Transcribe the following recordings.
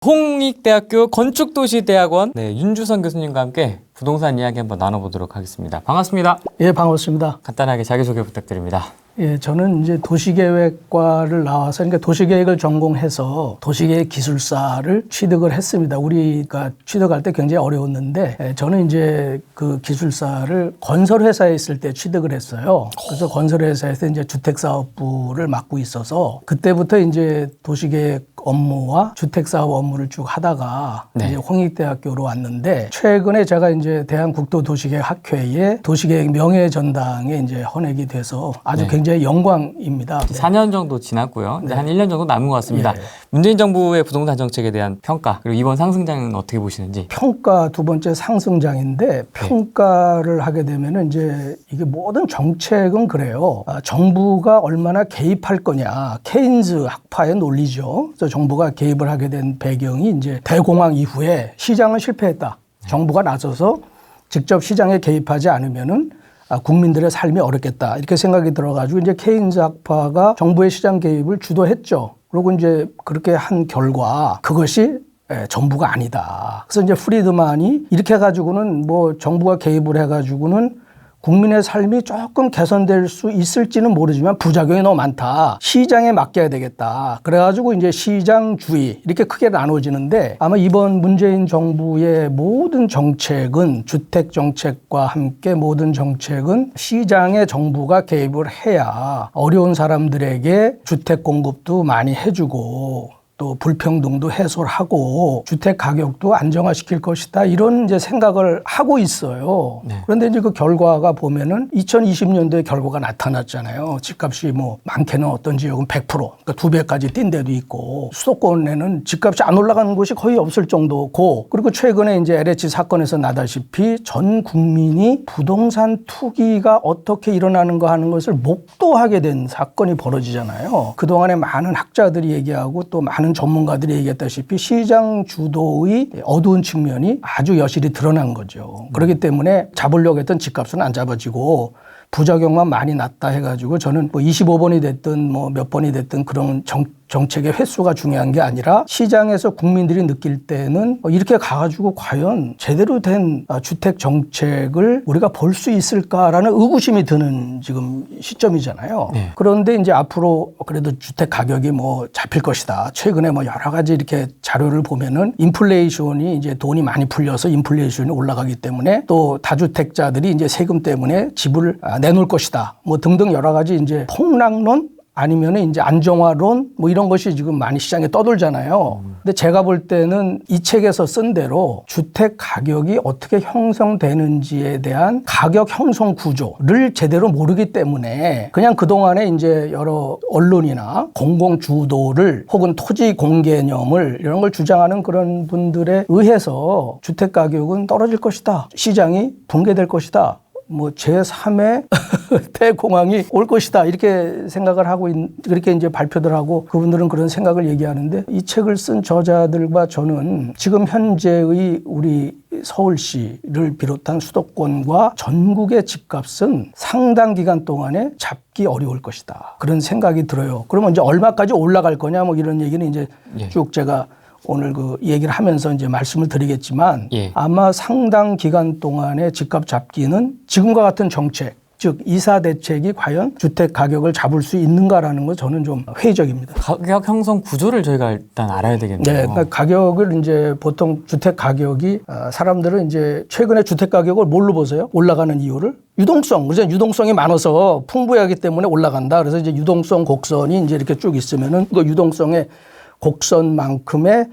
홍익대학교 건축도시대학원 윤주선 교수님과 함께 부동산 이야기 한번 나눠보도록 하겠습니다. 반갑습니다. 예, 반갑습니다. 간단하게 자기소개 부탁드립니다. 예, 저는 이제 도시계획과를 나와서, 그러니까 도시계획을 전공해서 도시계획 기술사를 취득을 했습니다. 우리가 취득할 때 굉장히 어려웠는데, 저는 이제 그 기술사를 건설회사에 있을 때 취득을 했어요. 그래서 건설회사에서 이제 주택사업부를 맡고 있어서, 그때부터 이제 도시계획 업무와 주택사업 업무를 쭉 하다가 이제 홍익대학교로 왔는데, 최근에 제가 이제 대한국도도시계획학회에 도시계획 명예전당에 이제 헌액이 돼서 아주 굉장히 영광입니다. 4년 정도 지났고요. 이제 한 1년 정도 남은 것 같습니다. 문재인 정부의 부동산 정책에 대한 평가, 그리고 이번 상승장은 어떻게 보시는지. 평가 두 번째 상승장인데, 평가를 하게 되면은 이제 이게 모든 정책은 그래요. 정부가 얼마나 개입할 거냐. 케인즈 학파의 논리죠. 그래서 정부가 개입을 하게 된 배경이 이제 대공황 이후에 시장은 실패했다. 정부가 나서서 직접 시장에 개입하지 않으면은 국민들의 삶이 어렵겠다. 이렇게 생각이 들어가지고 이제 케인즈 학파가 정부의 시장 개입을 주도했죠. 그리고 이제 그렇게 한 결과 그것이 전부가 아니다. 그래서 이제 프리드만이 이렇게 해가지고는 뭐 정부가 개입을 해가지고는 국민의 삶이 조금 개선될 수 있을지는 모르지만 부작용이 너무 많다. 시장에 맡겨야 되겠다. 그래가지고 이제 시장주의 이렇게 크게 나눠지는데, 아마 이번 문재인 정부의 모든 정책은, 주택 정책과 함께 모든 정책은 시장에 정부가 개입을 해야 어려운 사람들에게 주택 공급도 많이 해주고 또 불평등도 해소하고 주택 가격도 안정화시킬 것이다. 이런 이제 생각을 하고 있어요. 그런데 이제 그 결과가 보면은 2020년도에 결과가 나타났잖아요. 집값이 뭐 많게는 어떤 지역은 100%, 그러니까 2배까지 뛴 데도 있고, 수도권에는 집값이 안 올라가는 곳이 거의 없을 정도고, 그리고 최근에 이제 LH 사건에서 나다시피 전 국민이 부동산 투기가 어떻게 일어나는가 하는 것을 목도하게 된 사건이 벌어지잖아요. 그동안에 많은 학자들이 얘기하고 또 많은 전문가들이 얘기했다시피 시장 주도의 어두운 측면이 아주 여실히 드러난 거죠. 그렇기 때문에 잡으려고 했던 집값은 안 잡아지고 부작용만 많이 났다 해가지고, 저는 뭐 25번이 됐든 뭐 몇 번이 됐든 그런 정책의 횟수가 중요한 게 아니라 시장에서 국민들이 느낄 때는 이렇게 가가지고 과연 제대로 된 주택 정책을 우리가 볼 수 있을까라는 의구심이 드는 지금 시점이잖아요. 그런데 이제 앞으로 그래도 주택 가격이 뭐 잡힐 것이다. 최근에 뭐 여러 가지 이렇게 자료를 보면은 인플레이션이 이제 돈이 많이 풀려서 인플레이션이 올라가기 때문에 또 다주택자들이 이제 세금 때문에 집을 내놓을 것이다. 뭐 등등 여러 가지 이제 폭락론 아니면은 이제 안정화론 뭐 이런 것이 지금 많이 시장에 떠돌잖아요. 근데 제가 볼 때는 이 책에서 쓴 대로 주택 가격이 어떻게 형성되는지에 대한 가격 형성 구조를 제대로 모르기 때문에 그냥 그동안에 이제 여러 언론이나 공공주도를 혹은 토지 공개념을 이런 걸 주장하는 그런 분들에 의해서 주택 가격은 떨어질 것이다. 시장이 붕괴될 것이다. 뭐 제3의 대공황이 올 것이다. 이렇게 생각을 하고 그렇게 이제 발표들 하고 그분들은 그런 생각을 얘기하는데, 이 책을 쓴 저자들과 저는 지금 현재의 우리 서울시를 비롯한 수도권과 전국의 집값은 상당 기간 동안에 잡기 어려울 것이다. 그런 생각이 들어요. 그러면 이제 얼마까지 올라갈 거냐 뭐 이런 얘기는 이제 쭉 제가 오늘 그 얘기를 하면서 이제 말씀을 드리겠지만, 아마 상당 기간 동안의 집값 잡기는 지금과 같은 정책, 즉 이사 대책이 과연 주택 가격을 잡을 수 있는가라는 거 저는 좀 회의적입니다. 가격 형성 구조를 저희가 일단 알아야 되겠네요. 네, 그러니까 가격을 이제 보통 주택 가격이 사람들은 이제 최근에 주택 가격을 뭘로 보세요? 올라가는 이유를 유동성. 그래서 유동성이 많아서 풍부하기 때문에 올라간다. 그래서 이제 유동성 곡선이 이제 이렇게 쭉 있으면은 그 유동성의 곡선만큼의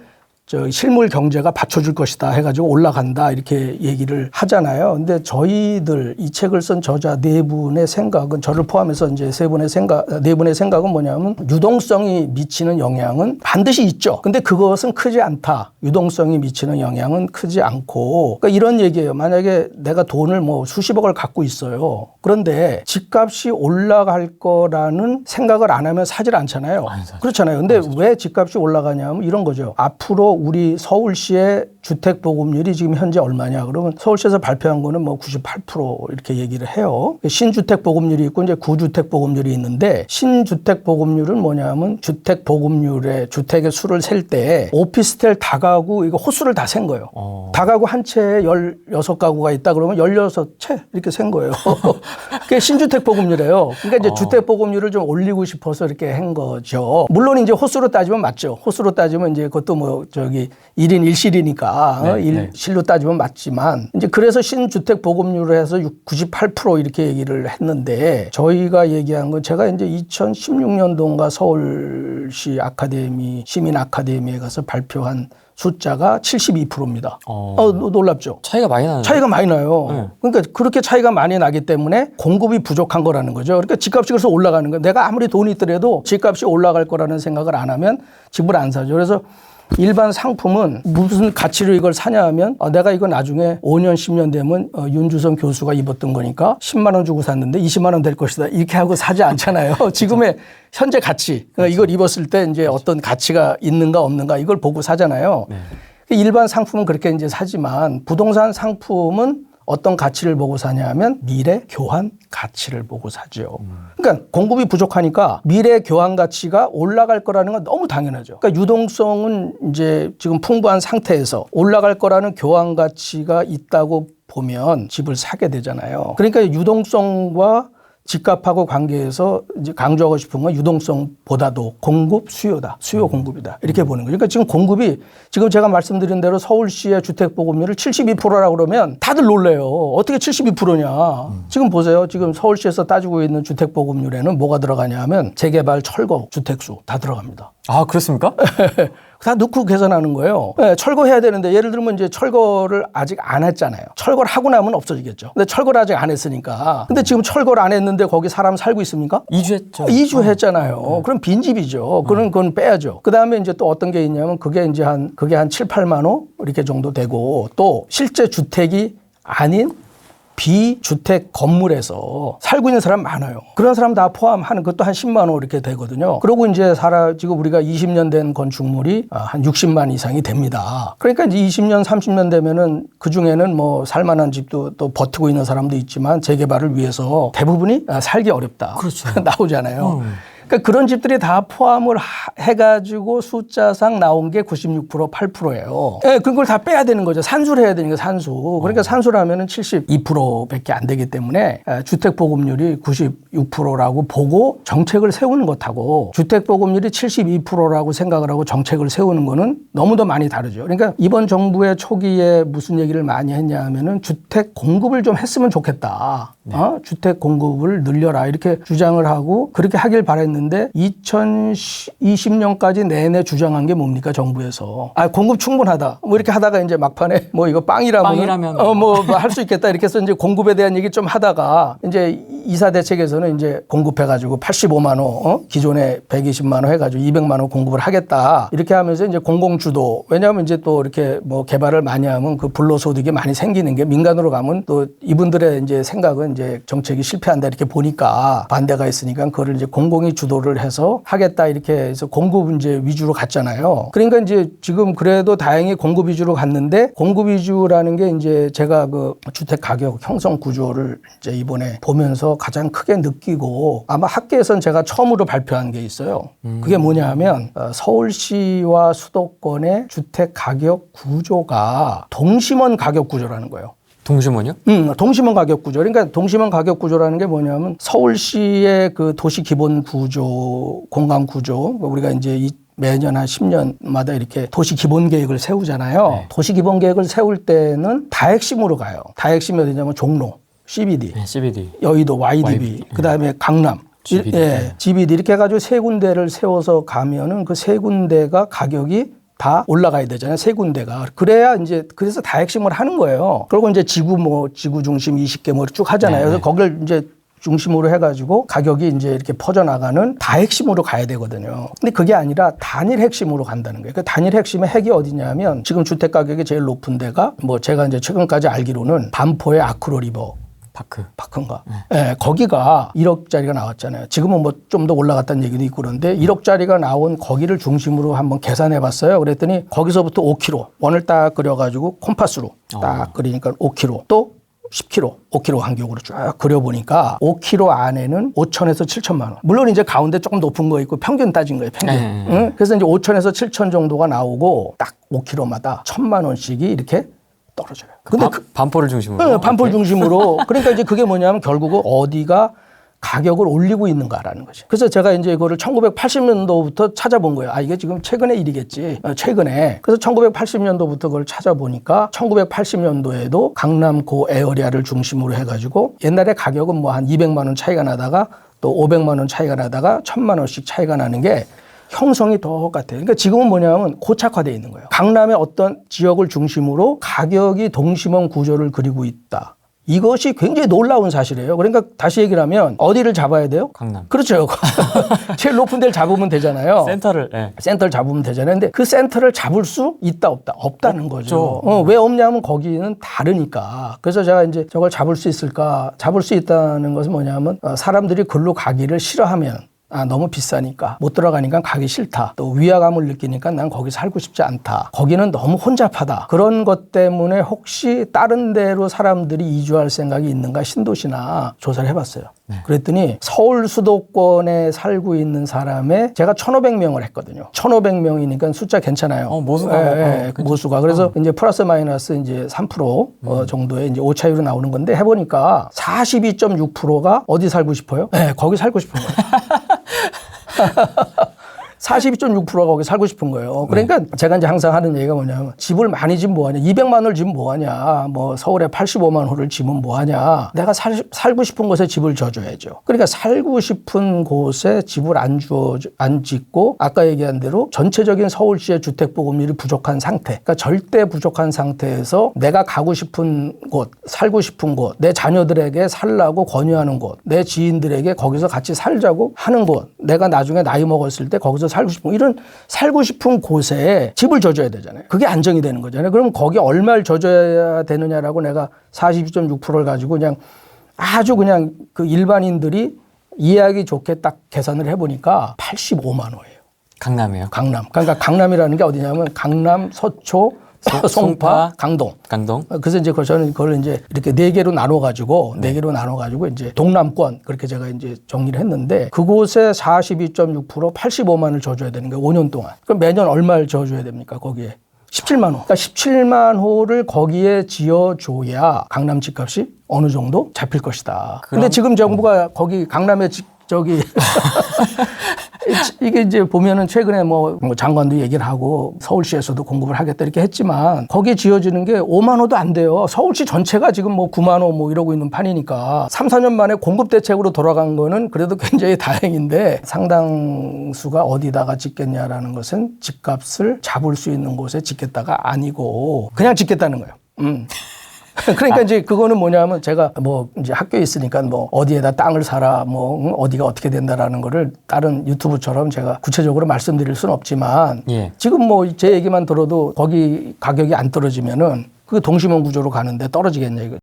실물 경제가 받쳐줄 것이다 해가지고 올라간다 이렇게 얘기를 하잖아요. 근데 저희들 이 책을 쓴 저자 네 분의 생각은, 저를 포함해서 이제 네 분의 생각은 뭐냐면, 유동성이 미치는 영향은 반드시 있죠. 근데 그것은 크지 않다. 유동성이 미치는 영향은 크지 않고, 그러니까 이런 얘기예요. 만약에 내가 돈을 뭐 수십억을 갖고 있어요. 그런데 집값이 올라갈 거라는 생각을 안 하면 사질 않잖아요. 그렇잖아요. 근데 왜 집값이 올라가냐면 이런 거죠. 앞으로 우리 서울시의 주택 보급률이 지금 현재 얼마냐 그러면 서울시에서 발표한 거는 뭐 98% 이렇게 얘기를 해요. 신주택 보급률이 있고 이제 구주택 보급률이 있는데 신주택 보급률은 뭐냐면 주택 보급률에 주택의 수를 셀 때 오피스텔 다가구 이거 호수를 다 센 거예요. 다가구 한 채에 16가구가 있다 그러면 16채 이렇게 센 거예요. 그게 신주택 보급률이에요. 그러니까 이제 주택 보급률을 좀 올리고 싶어서 이렇게 한 거죠. 물론 이제 호수로 따지면 맞죠. 호수로 따지면 이제 그것도 뭐 저기 1인 1실이니까 실로 따지면 맞지만 이제 그래서 신주택 보급률을 해서 98% 이렇게 얘기를 했는데 저희가 얘기한 건 제가 이제 2016년도인가 서울시 아카데미 시민 아카데미에 가서 발표한 숫자가 72%입니다. 놀랍죠? 차이가 많이 나요. 차이가 많이 나요. 그러니까 그렇게 차이가 많이 나기 때문에 공급이 부족한 거라는 거죠. 그러니까 집값이 그래서 올라가는 거예요. 내가 아무리 돈이 있더라도 집값이 올라갈 거라는 생각을 안 하면 집을 안 사죠. 그래서 일반 상품은 무슨 가치로 이걸 사냐 하면 내가 이거 나중에 5년 10년 되면 윤주성 교수가 입었던 거니까 10만 원 주고 샀는데 20만 원 될 것이다 이렇게 하고 사지 않잖아요. 지금의 현재 가치 그러니까 이걸 입었을 때 이제 어떤 가치가 있는가 없는가 이걸 보고 사잖아요. 일반 상품은 그렇게 이제 사지만 부동산 상품은 어떤 가치를 보고 사냐면 미래 교환 가치를 보고 사죠. 그러니까 공급이 부족하니까 미래 교환 가치가 올라갈 거라는 건 너무 당연하죠. 그러니까 유동성은 이제 지금 풍부한 상태에서 올라갈 거라는 교환 가치가 있다고 보면 집을 사게 되잖아요. 그러니까 유동성과 집값하고 관계해서 이제 강조하고 싶은 건 유동성보다도 공급 수요다. 수요 공급이다. 이렇게 보는 거죠. 그러니까 지금 공급이 지금 제가 말씀드린 대로 서울시의 주택 보급률을 72%라고 그러면 다들 놀래요. 어떻게 72%냐. 지금 보세요. 지금 서울시에서 따지고 있는 주택 보급률에는 뭐가 들어가냐 하면 재개발 철거 주택수 다 들어갑니다. 아, 그렇습니까? 다 넣고 계산하는 거예요. 네, 철거해야 되는데 예를 들면 이제 철거를 아직 안 했잖아요. 철거를 하고 나면 없어지겠죠. 근데 철거를 아직 안 했으니까. 근데 지금 철거를 안 했는데 거기 사람 살고 있습니까? 이주했죠. 이주했잖아요. 그럼 빈집이죠. 그건 빼야죠. 그 다음에 이제 또 어떤 게 있냐면 그게 한 7, 8만 호 이렇게 정도 되고 또 실제 주택이 아닌 비주택 건물에서 살고 있는 사람 많아요. 그런 사람 다 포함하는 것도 한 10만 원 이렇게 되거든요. 그리고 이제 지금 우리가 20년 된 건축물이 한 60만 이상이 됩니다. 그러니까 이제 20년, 30년 되면은 그 중에는 뭐 살만한 집도 또 버티고 있는 사람도 있지만 재개발을 위해서 대부분이 살기 어렵다. 그렇죠. 나오잖아요. 그러니까 그런 집들이 다 포함을 해가지고 숫자상 나온 게 96%, 8%예요. 네, 그걸 다 빼야 되는 거죠. 산수를 해야 되는 거 산수. 그러니까 산수를 하면은 72%밖에 안 되기 때문에 주택 보급률이 96%라고 보고 정책을 세우는 것하고 주택 보급률이 72%라고 생각을 하고 정책을 세우는 거는 너무도 많이 다르죠. 그러니까 이번 정부의 초기에 무슨 얘기를 많이 했냐 하면은 주택 공급을 좀 했으면 좋겠다. 주택 공급을 늘려라 이렇게 주장을 하고 그렇게 하길 바랬는데 2020년까지 내내 주장한 게 뭡니까 정부에서 공급 충분하다 뭐 이렇게 하다가 이제 막판에 뭐 이거 빵이라면 뭐 할 수 있겠다 이렇게 해서 이제 공급에 대한 얘기 좀 하다가 이제 이사 대책에서는 이제 공급해가지고 85만 호 기존에 120만 호 해가지고 200만 호 공급을 하겠다 이렇게 하면서 이제 공공주도 왜냐하면 이제 또 이렇게 뭐 개발을 많이 하면 그 불로소득이 많이 생기는 게 민간으로 가면 또 이분들의 이제 생각은 이제 정책이 실패한다 이렇게 보니까 반대가 있으니까 그거를 이제 공공이 주도를 해서 하겠다 이렇게 해서 공급 이제 위주로 갔잖아요. 그러니까 이제 지금 그래도 다행히 공급 위주로 갔는데 공급 위주라는 게 이제 제가 그 주택 가격 형성 구조를 이제 이번에 보면서 가장 크게 느끼고 아마 학계에서는 제가 처음으로 발표한 게 있어요. 그게 뭐냐 하면 서울시와 수도권의 주택 가격 구조가 동심원 가격 구조라는 거예요. 동심원이요? 동심원 가격 구조. 그러니까 동심원 가격 구조라는 게 뭐냐면 서울시의 그 도시 기본 구조, 공간 구조, 우리가 이제 매년 한 10년마다 이렇게 도시 기본 계획을 세우잖아요. 네. 도시 기본 계획을 세울 때는 다핵심으로 가요. 다핵심이 어디냐면 종로, CBD, CBD. 여의도, YDB, 그다음에 강남. GBD 이렇게 해가지고 세 군데를 세워서 가면은 그 세 군데가 가격이 다 올라가야 되잖아요. 세 군데가. 그래야 이제 그래서 다 핵심을 하는 거예요. 그리고 이제 지구 중심 20개 뭐 쭉 하잖아요. 그래서 거기를 이제 중심으로 해가지고 가격이 이제 이렇게 퍼져나가는 다 핵심으로 가야 되거든요. 근데 그게 아니라 단일 핵심으로 간다는 거예요. 그 단일 핵심의 핵이 어디냐면 지금 주택 가격이 제일 높은 데가 뭐 제가 이제 최근까지 알기로는 반포의 아크로리버 파크인가? 예, 거기가 1억짜리가 나왔잖아요. 지금은 뭐 좀 더 올라갔다는 얘기도 있고 그런데 1억짜리가 나온 거기를 중심으로 한번 계산해 봤어요. 그랬더니 거기서부터 5kg 원을 딱 그려가지고 콤파스로 딱 그리니까 5kg 또 10kg, 5kg 간격으로 쭉 그려보니까 5kg 안에는 5천에서 7천만 원. 물론 이제 가운데 조금 높은 거 있고 평균 따진 거예요. 평균. 응? 그래서 이제 5천에서 7천 정도가 나오고 딱 5kg마다 1,000만 원씩이 이렇게 떨어져요. 근데 반포를 중심으로. 네, 반포를 중심으로. 그러니까 이제 그게 뭐냐면 결국은 어디가 가격을 올리고 있는가라는 거죠. 그래서 제가 이제 이거를 1980년도부터 찾아본 거예요. 아, 이게 지금 최근의 일이겠지. 최근에. 그래서 1980년도부터 그걸 찾아보니까 1980년도에도 강남 고 에어리아를 중심으로 해가지고 옛날에 가격은 뭐 한 200만 원 차이가 나다가 또 500만 원 차이가 나다가 1,000만 원씩 차이가 나는 게 형성이 똑같아요. 그러니까 지금은 뭐냐면 고착화되어 있는 거예요. 강남의 어떤 지역을 중심으로 가격이 동심원 구조를 그리고 있다. 이것이 굉장히 놀라운 사실이에요. 그러니까 다시 얘기를 하면 어디를 잡아야 돼요? 강남. 그렇죠. 제일 높은 데를 잡으면 되잖아요. 센터를. 네. 센터를 잡으면 되잖아요. 근데 그 센터를 잡을 수 있다 없다? 없다는 거죠. 왜 없냐면 거기는 다르니까. 그래서 제가 이제 저걸 잡을 수 있을까? 잡을 수 있다는 것은 뭐냐면 사람들이 글로 가기를 싫어하면 너무 비싸니까 못 들어가니까 가기 싫다. 또 위화감을 느끼니까 난 거기 살고 싶지 않다. 거기는 너무 혼잡하다. 그런 것 때문에 혹시 다른 데로 사람들이 이주할 생각이 있는가 신도시나 조사를 해봤어요. 그랬더니 서울 수도권에 살고 있는 사람의 제가 1,500명을 했거든요. 1,500명이니까 숫자 괜찮아요. 모수가. 모수가. 그래서 이제 플러스 마이너스 이제 3% 정도의 이제 오차율이 나오는 건데 해보니까 42.6%가 어디 살고 싶어요? 네, 거기 살고 싶은 거예요. 42.6%가 거기 살고 싶은 거예요. 그러니까 제가 이제 항상 하는 얘기가 뭐냐면 집을 많이 지면 뭐하냐. 200만 원을 지면 뭐하냐. 뭐 서울에 85만 호를 지면 뭐하냐. 내가 살고 싶은 곳에 집을 져줘야죠. 그러니까 살고 싶은 곳에 집을 안 짓고 아까 얘기한 대로 전체적인 서울시의 주택 보급률이 부족한 상태. 그러니까 절대 부족한 상태에서 내가 가고 싶은 곳, 살고 싶은 곳, 내 자녀들에게 살라고 권유하는 곳, 내 지인들에게 거기서 같이 살자고 하는 곳, 내가 나중에 나이 먹었을 때 거기서 살고 싶은 이런 살고 싶은 곳에 집을 져줘야 되잖아요. 그게 안정이 되는 거잖아요. 그럼 거기 얼마를 져줘야 되느냐라고 내가 42.6%를 가지고 그냥 아주 그냥 그 일반인들이 이해하기 좋게 딱 계산을 해보니까 85만 원이에요. 강남이에요. 강남. 그러니까 강남이라는 게 어디냐면 강남, 서초, 송파, 강동. 그래서 이제 저는 그걸 이제 이렇게 네 개로 나눠가지고 이제 동남권 그렇게 제가 이제 정리를 했는데 그곳에 42.6% 85만 원을 줘줘야 되는 거예요. 5년 동안. 그럼 매년 얼마를 줘줘야 됩니까? 거기에 17만 호. 그러니까 17만 호를 거기에 지어줘야 강남 집값이 어느 정도 잡힐 것이다. 근데 지금 정부가 거기 강남에 이게 이제 보면은 최근에 뭐 장관도 얘기를 하고 서울시에서도 공급을 하겠다 이렇게 했지만 거기에 지어지는 게 5만 호도 안 돼요. 서울시 전체가 지금 뭐 9만 호 뭐 이러고 있는 판이니까 3, 4년 만에 공급 대책으로 돌아간 거는 그래도 굉장히 다행인데 상당수가 어디다가 짓겠냐라는 것은 집값을 잡을 수 있는 곳에 짓겠다가 아니고 그냥 짓겠다는 거예요. 그러니까 이제 그거는 뭐냐면 제가 뭐 이제 학교에 있으니까 뭐 어디에다 땅을 사라 뭐 어디가 어떻게 된다라는 거를 다른 유튜브처럼 제가 구체적으로 말씀드릴 수는 없지만 지금 뭐 제 얘기만 들어도 거기 가격이 안 떨어지면은 그 동심원 구조로 가는데 떨어지겠냐 이거.